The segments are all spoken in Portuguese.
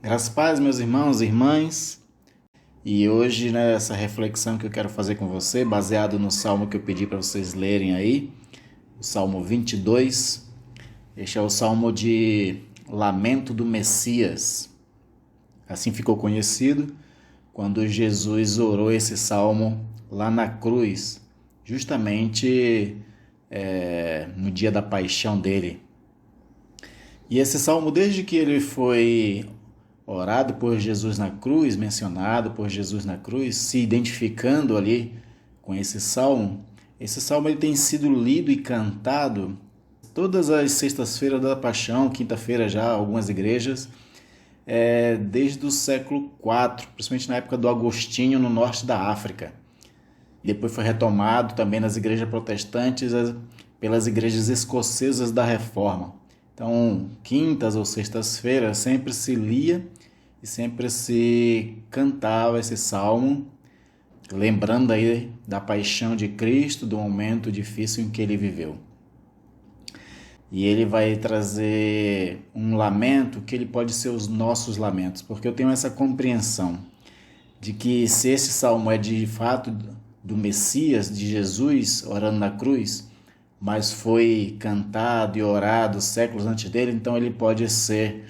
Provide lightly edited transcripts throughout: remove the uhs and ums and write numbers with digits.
Graças a paz, meus irmãos e irmãs. E hoje, né, essa reflexão que eu quero fazer com você, baseado no salmo que eu pedi para vocês lerem aí, o Salmo 22. Este é o salmo de lamento do Messias. Assim ficou conhecido quando Jesus orou esse salmo lá na cruz, justamente no dia da paixão dele. E esse salmo, desde que ele foi orado por Jesus na cruz, mencionado por Jesus na cruz, se identificando ali com esse salmo ele tem sido lido e cantado todas as sextas-feiras da Paixão, quinta-feira já, algumas igrejas, desde o século IV, principalmente na época do Agostinho, no norte da África. Depois foi retomado também nas igrejas protestantes pelas igrejas escocesas da Reforma. Então, quintas ou sextas-feiras sempre se lia e sempre se cantava esse salmo, lembrando aí da paixão de Cristo, do momento difícil em que ele viveu. E ele vai trazer um lamento que ele pode ser os nossos lamentos, porque eu tenho essa compreensão de que se esse salmo é de fato do Messias, de Jesus orando na cruz, mas foi cantado e orado séculos antes dele, então ele pode ser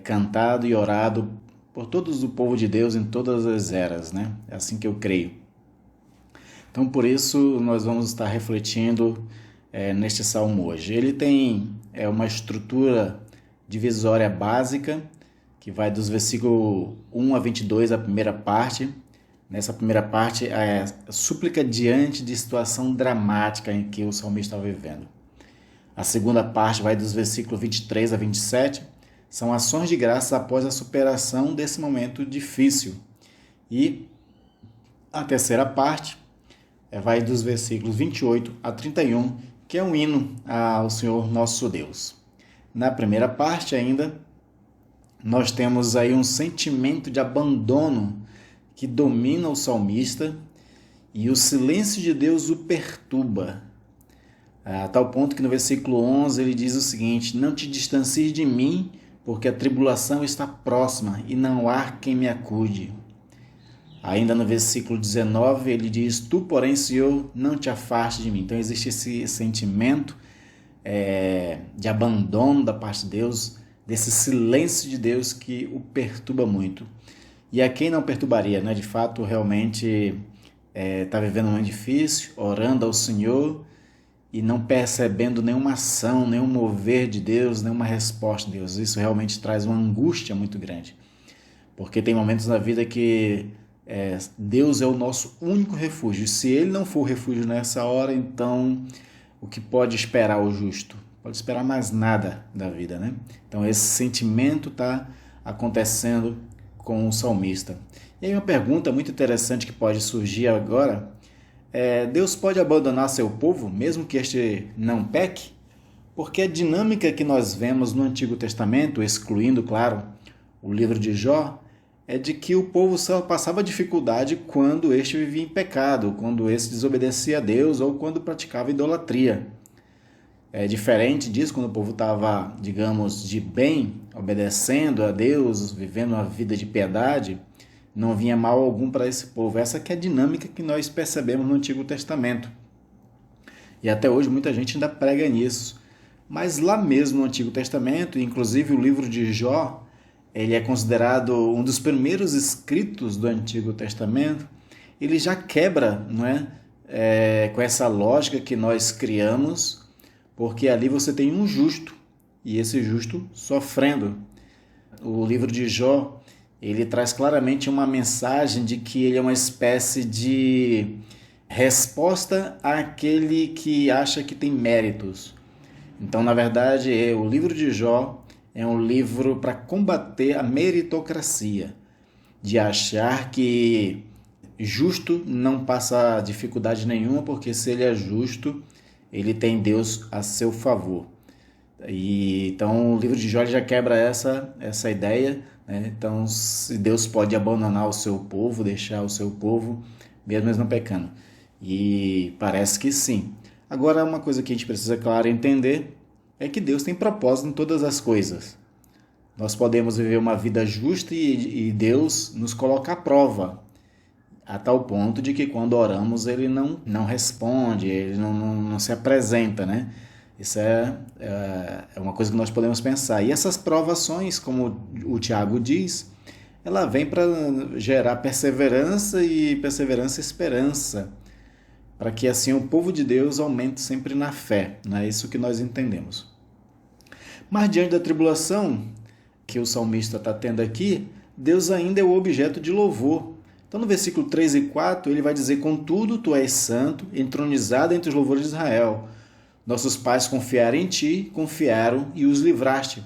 cantado e orado por todos o povo de Deus em todas as eras, né? É assim que eu creio. Então, por isso, nós vamos estar refletindo neste salmo hoje. Ele tem uma estrutura divisória básica, que vai dos versículos 1 a 22, a primeira parte. Nessa primeira parte, é a súplica diante de situação dramática em que o salmista está vivendo. A segunda parte vai dos versículos 23 a 27, são ações de graça após a superação desse momento difícil. E a terceira parte vai dos versículos 28 a 31, que é um hino ao Senhor nosso Deus. Na primeira parte ainda, nós temos aí um sentimento de abandono que domina o salmista e o silêncio de Deus o perturba. A tal ponto que no versículo 11 ele diz o seguinte: não te distancies de mim, porque a tribulação está próxima e não há quem me acude. Ainda no versículo 19 ele diz: tu, porém, Senhor, não te afaste de mim. Então existe esse sentimento de abandono da parte de Deus, desse silêncio de Deus que o perturba muito. E a quem não perturbaria, né? De fato, realmente está vivendo um momento difícil, orando ao Senhor e não percebendo nenhuma ação, nenhum mover de Deus, nenhuma resposta de Deus. Isso realmente traz uma angústia muito grande, porque tem momentos na vida que Deus é o nosso único refúgio. E se Ele não for o refúgio nessa hora, então o que pode esperar o justo? Pode esperar mais nada da vida, né? Então esse sentimento está acontecendo com o salmista. E aí uma pergunta muito interessante que pode surgir agora: Deus pode abandonar seu povo, mesmo que este não peque? Porque a dinâmica que nós vemos no Antigo Testamento, excluindo, claro, o livro de Jó, é de que o povo só passava dificuldade quando este vivia em pecado, quando este desobedecia a Deus ou quando praticava idolatria. É diferente disso quando o povo estava, digamos, de bem, obedecendo a Deus, vivendo uma vida de piedade, não vinha mal algum para esse povo. Essa que é a dinâmica que nós percebemos no Antigo Testamento. E até hoje muita gente ainda prega nisso. Mas lá mesmo no Antigo Testamento, inclusive o livro de Jó, ele é considerado um dos primeiros escritos do Antigo Testamento. Ele já quebra, não é? Com essa lógica que nós criamos, porque ali você tem um justo, e esse justo sofrendo. O livro de Jó, ele traz claramente uma mensagem de que ele é uma espécie de resposta àquele que acha que tem méritos. Então, na verdade, o livro de Jó é um livro para combater a meritocracia, de achar que justo não passa dificuldade nenhuma, porque se ele é justo, ele tem Deus a seu favor. Então o livro de Jó já quebra essa ideia, né? Então, se Deus pode abandonar o seu povo, deixar o seu povo, mesmo eles não pecando. E parece que sim. Agora, uma coisa que a gente precisa, claro, entender é que Deus tem propósito em todas as coisas. Nós podemos viver uma vida justa e Deus nos coloca à prova, a tal ponto de que quando oramos ele não responde, ele não se apresenta, né? Isso é uma coisa que nós podemos pensar. E essas provações, como o Tiago diz, ela vem para gerar perseverança e esperança, para que assim o povo de Deus aumente sempre na fé. Não é isso que nós entendemos. Mas diante da tribulação que o salmista está tendo aqui, Deus ainda é o objeto de louvor. Então no versículo 3 e 4 ele vai dizer: contudo, tu és santo, entronizado entre os louvores de Israel. Nossos pais confiaram em ti, confiaram e os livraste.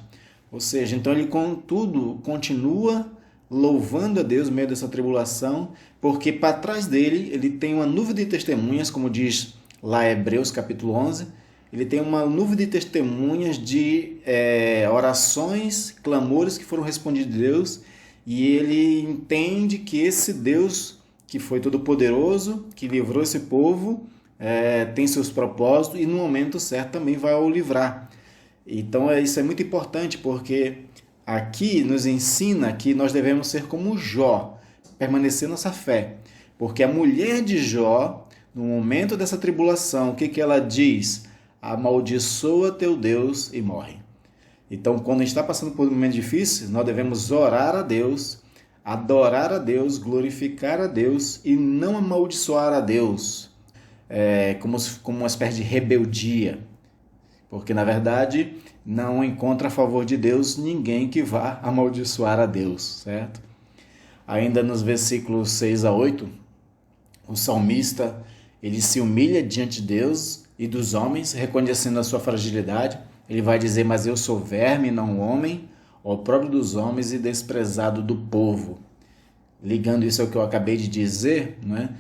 Ou seja, então ele contudo continua louvando a Deus no meio dessa tribulação, porque para trás dele ele tem uma nuvem de testemunhas, como diz lá Hebreus capítulo 11, ele tem uma nuvem de testemunhas de orações, clamores que foram respondidos de Deus, e ele entende que esse Deus, que foi todo-poderoso, que livrou esse povo, tem seus propósitos e no momento certo também vai o livrar. Então isso é muito importante, porque aqui nos ensina que nós devemos ser como Jó, permanecer nossa fé. Porque a mulher de Jó, no momento dessa tribulação, o que ela diz? Amaldiçoa teu Deus e morre. Então, quando a gente está passando por um momento difícil, nós devemos orar a Deus, adorar a Deus, glorificar a Deus e não amaldiçoar a Deus, como uma espécie de rebeldia. Porque, na verdade, não encontra a favor de Deus ninguém que vá amaldiçoar a Deus, certo? Ainda nos versículos 6 a 8, o salmista ele se humilha diante de Deus e dos homens, reconhecendo a sua fragilidade. Ele vai dizer: mas eu sou verme, não homem, opróbrio dos homens e desprezado do povo. Ligando isso ao que eu acabei de dizer, né?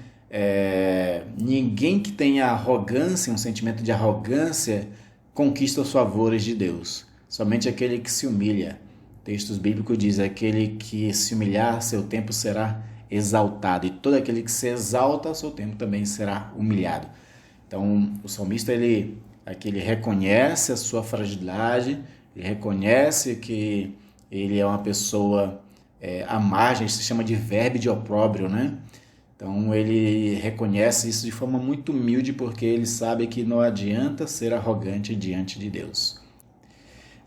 Ninguém que tenha arrogância, um sentimento de arrogância, conquista os favores de Deus. Somente aquele que se humilha. Textos bíblicos dizem: aquele que se humilhar, seu tempo será exaltado. E todo aquele que se exalta, seu tempo também será humilhado. Então, o salmista, ele reconhece a sua fragilidade, ele reconhece que ele é uma pessoa à margem, isso se chama de verme de opróbrio, né? Então ele reconhece isso de forma muito humilde, porque ele sabe que não adianta ser arrogante diante de Deus.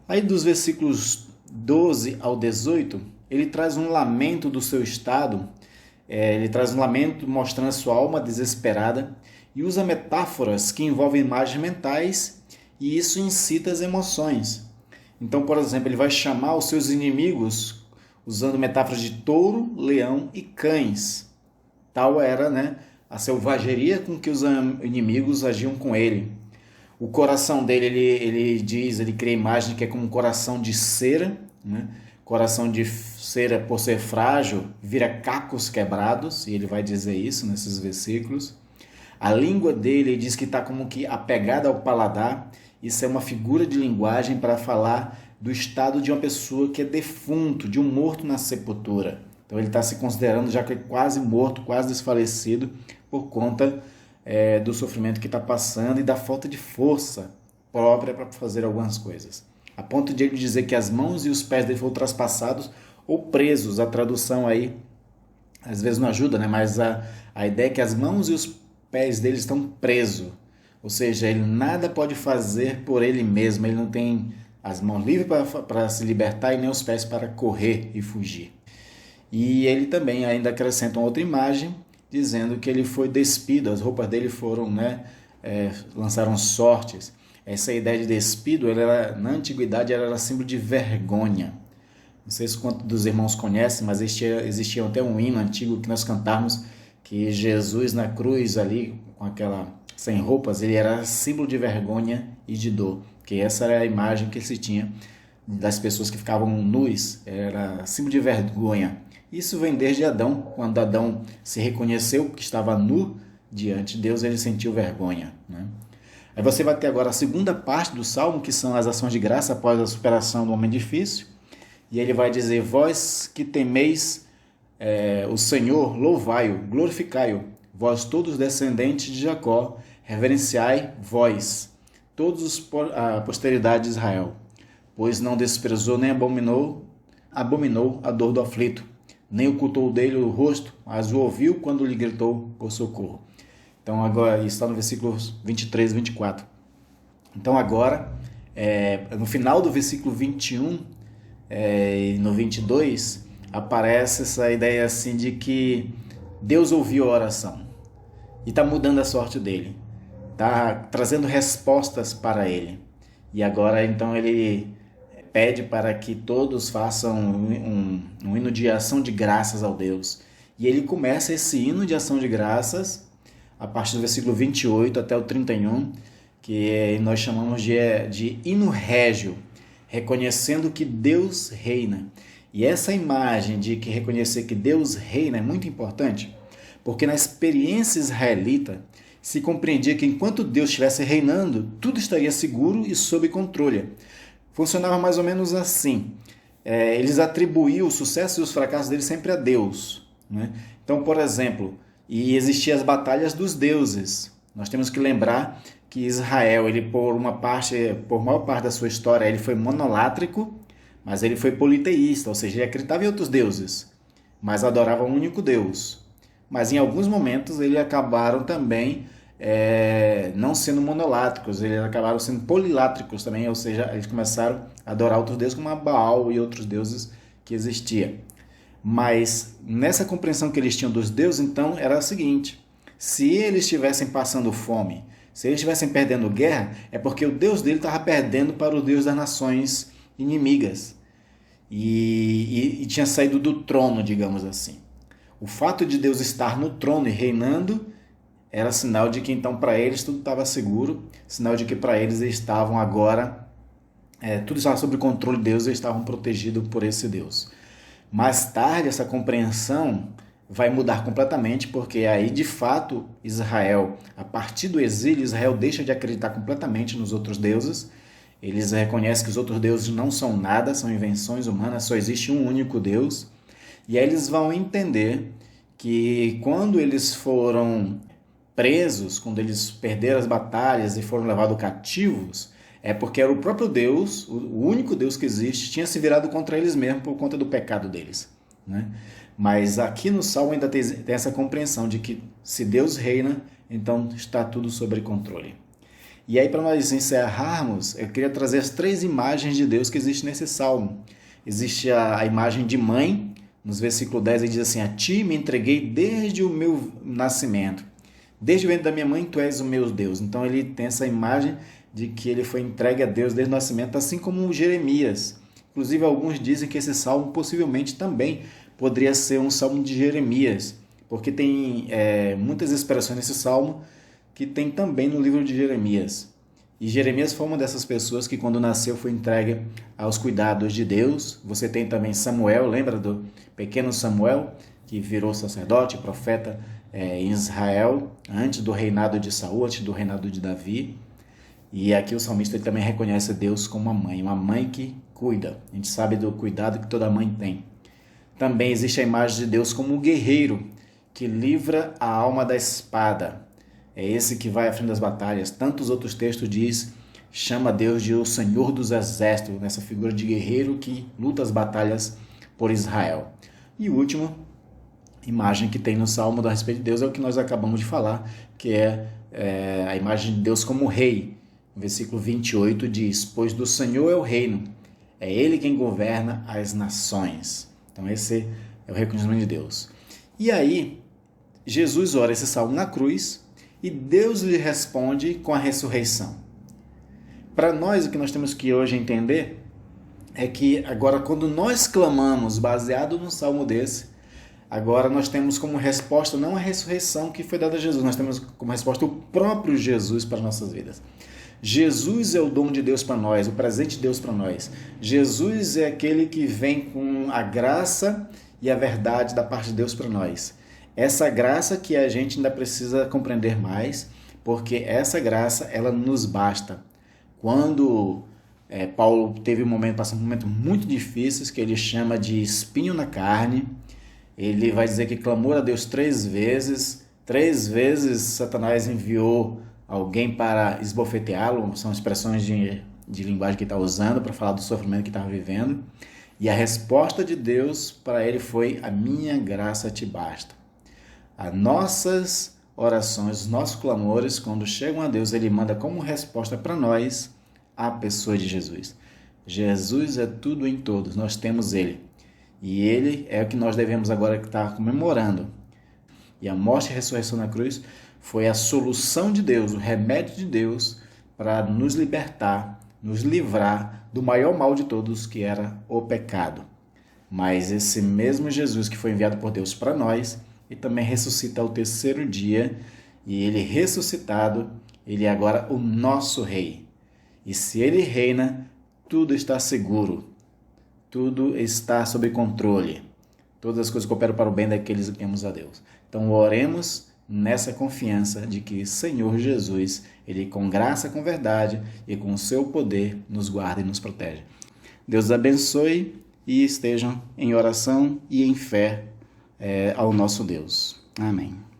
Aí dos versículos 12 ao 18, ele traz um lamento do seu estado, ele traz um lamento mostrando a sua alma desesperada, e usa metáforas que envolvem imagens mentais, e isso incita as emoções. Então, por exemplo, ele vai chamar os seus inimigos usando metáforas de touro, leão e cães. Tal era, né, a selvageria com que os inimigos agiam com ele. O coração dele, ele cria a imagem que é como um coração de cera, né? Coração de cera, por ser frágil, vira cacos quebrados, e ele vai dizer isso nesses versículos. A língua dele diz que está como que apegada ao paladar. Isso é uma figura de linguagem para falar do estado de uma pessoa que é defunto, de um morto na sepultura. Então ele está se considerando já que é quase morto, quase desfalecido, por conta do sofrimento que está passando e da falta de força própria para fazer algumas coisas. A ponto de ele dizer que as mãos e os pés dele foram traspassados ou presos. A tradução aí às vezes não ajuda, né? Mas a ideia é que as mãos e os pés dele estão presos. Ou seja, ele nada pode fazer por ele mesmo. Ele não tem as mãos livres para se libertar e nem os pés para correr e fugir. E ele também ainda acrescenta uma outra imagem, dizendo que ele foi despido, as roupas dele foram, lançaram sortes. Essa ideia de despido, na antiguidade, ela era símbolo de vergonha. Não sei se quantos dos irmãos conhecem, mas existia até um hino antigo que nós cantávamos, que Jesus na cruz ali, sem roupas, ele era símbolo de vergonha e de dor. Que essa era a imagem que se tinha das pessoas que ficavam nus, era símbolo de vergonha. Isso vem desde Adão. Quando Adão se reconheceu que estava nu diante de Deus, ele sentiu vergonha, né? Aí você vai ter agora a segunda parte do Salmo, que são as ações de graça após a superação do homem difícil. E ele vai dizer: vós que temeis o Senhor, louvai-o, glorificai-o. Vós todos descendentes de Jacó, reverenciai vós, todos a posteridade de Israel. Pois não desprezou nem abominou abominou a dor do aflito, nem ocultou dele o rosto, mas o ouviu quando lhe gritou por socorro. Então agora, isso está no versículos 23 e 24. Então agora, no final do versículo 21 e no 22, aparece essa ideia assim de que Deus ouviu a oração e está mudando a sorte dele, está trazendo respostas para ele. E agora então ele pede para que todos façam um hino de ação de graças ao Deus. E ele começa esse hino de ação de graças a partir do versículo 28 até o 31, que nós chamamos de hino régio, reconhecendo que Deus reina. E essa imagem de que reconhecer que Deus reina é muito importante, porque na experiência israelita se compreendia que enquanto Deus estivesse reinando, tudo estaria seguro e sob controle. Funcionava mais ou menos assim. Eles atribuíam o sucesso e os fracassos deles sempre a Deus, né? Então, por exemplo, existiam as batalhas dos deuses. Nós temos que lembrar que Israel, ele por maior parte da sua história, ele foi monolátrico, mas ele foi politeísta, ou seja, ele acreditava em outros deuses, mas adorava um único Deus. Mas em alguns momentos eles acabaram também não sendo monolátricos, eles acabaram sendo polilátricos também, ou seja, eles começaram a adorar outros deuses como a Baal e outros deuses que existiam. Mas nessa compreensão que eles tinham dos deuses, então era o seguinte: se eles estivessem passando fome, se eles estivessem perdendo guerra, é porque o Deus dele estava perdendo para o Deus das nações inimigas e tinha saído do trono, digamos assim. O fato de Deus estar no trono e reinando era sinal de que então para eles tudo estava seguro, sinal de que para eles estavam agora, tudo estava sob o controle de Deus e eles estavam protegidos por esse Deus. Mais tarde essa compreensão vai mudar completamente, porque aí de fato Israel, a partir do exílio, Israel deixa de acreditar completamente nos outros deuses. Eles reconhecem que os outros deuses não são nada, são invenções humanas, só existe um único Deus. E aí eles vão entender que quando eles foram presos, quando eles perderam as batalhas e foram levados cativos, é porque era o próprio Deus, o único Deus que existe, tinha se virado contra eles mesmos por conta do pecado deles, né? Mas aqui no Salmo ainda tem essa compreensão de que se Deus reina, então está tudo sob controle. E aí, para nós encerrarmos, eu queria trazer as 3 imagens de Deus que existem nesse Salmo. Existe a imagem de mãe, nos versículos 10 ele diz assim: a ti me entreguei desde o meu nascimento. Desde o ventre da minha mãe, tu és o meu Deus. Então ele tem essa imagem de que ele foi entregue a Deus desde o nascimento, assim como Jeremias. Inclusive, alguns dizem que esse salmo possivelmente também poderia ser um salmo de Jeremias, porque tem muitas expressões nesse salmo que tem também no livro de Jeremias. E Jeremias foi uma dessas pessoas que quando nasceu foi entregue aos cuidados de Deus. Você tem também Samuel, lembra do pequeno Samuel, que virou sacerdote, profeta em Israel, antes do reinado de Saul, antes do reinado de Davi. E aqui o salmista ele também reconhece Deus como uma mãe que cuida. A gente sabe do cuidado que toda mãe tem. Também existe a imagem de Deus como um guerreiro que livra a alma da espada. É esse que vai à frente das batalhas. Tantos outros textos chama Deus de o Senhor dos Exércitos, nessa figura de guerreiro que luta as batalhas por Israel. E o último imagem que tem no Salmo a respeito de Deus é o que nós acabamos de falar, que é a imagem de Deus como rei. O versículo 28 diz: pois do Senhor é o reino, é Ele quem governa as nações. Então esse é o reconhecimento de Deus. E aí, Jesus ora esse salmo na cruz e Deus lhe responde com a ressurreição. Para nós, o que nós temos que hoje entender é que agora quando nós clamamos baseado num salmo desse, agora nós temos como resposta não a ressurreição que foi dada a Jesus, nós temos como resposta o próprio Jesus para as nossas vidas. Jesus é o dom de Deus para nós, o presente de Deus para nós. Jesus é aquele que vem com a graça e a verdade da parte de Deus para nós. Essa graça que a gente ainda precisa compreender mais, porque essa graça ela nos basta. Quando Paulo passou um momento muito difícil, que ele chama de espinho na carne, ele vai dizer que clamou a Deus 3 vezes. 3 vezes Satanás enviou alguém para esbofeteá-lo, são expressões de linguagem que está usando para falar do sofrimento que estava vivendo. E a resposta de Deus para ele foi: a minha graça te basta. As nossas orações, os nossos clamores, quando chegam a Deus, ele manda como resposta para nós a pessoa de Jesus. Jesus é tudo em todos, nós temos ele. E ele é o que nós devemos agora estar comemorando. E a morte e a ressurreição na cruz foi a solução de Deus, o remédio de Deus para nos libertar, nos livrar do maior mal de todos, que era o pecado. Mas esse mesmo Jesus que foi enviado por Deus para nós, e também ressuscita ao terceiro dia, e ele ressuscitado, ele é agora o nosso rei. E se ele reina, tudo está seguro, tudo está sob controle. Todas as coisas cooperam para o bem daqueles que amamos a Deus. Então oremos nessa confiança de que Senhor Jesus, ele com graça, com verdade e com o seu poder nos guarda e nos protege. Deus abençoe e estejam em oração e em fé ao nosso Deus. Amém.